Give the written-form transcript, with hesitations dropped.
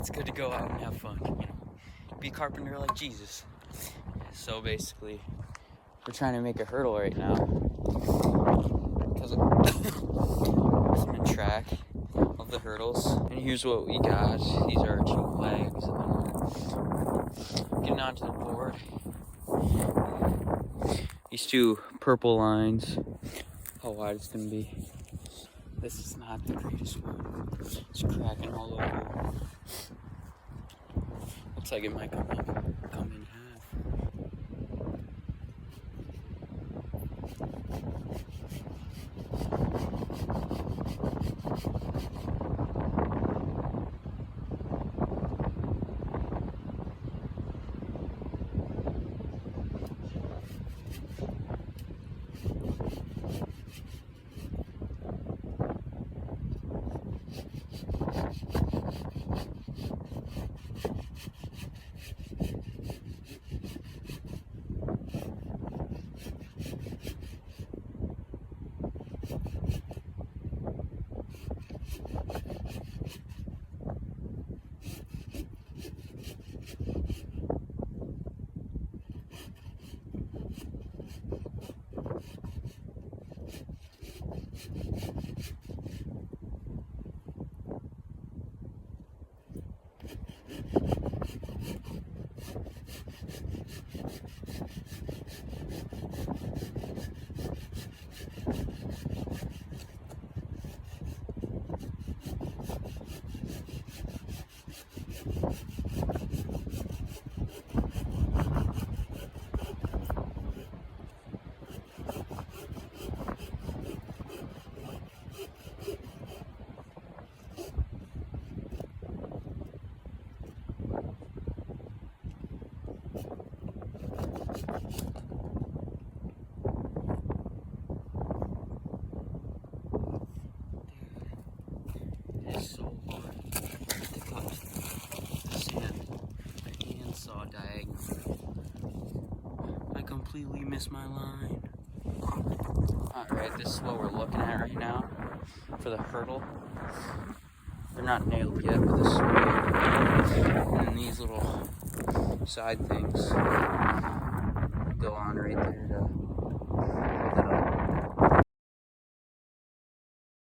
It's good to go out and have fun, you know. Be a carpenter like Jesus. So basically, we're trying to make a hurdle right now. Because I'm in track of the hurdles. And here's what we got. These are our 2 legs. Getting onto the board. These 2 purple lines. How wide it's gonna be. This is not the greatest one. It's cracking all over. Looks like it might come in half. It's so hard to cut the sand. My hand saw diagonally. I completely missed my line. Alright, this is what we're looking at right now for the hurdle. They're not nailed yet, but this is and then these little side things go on right there to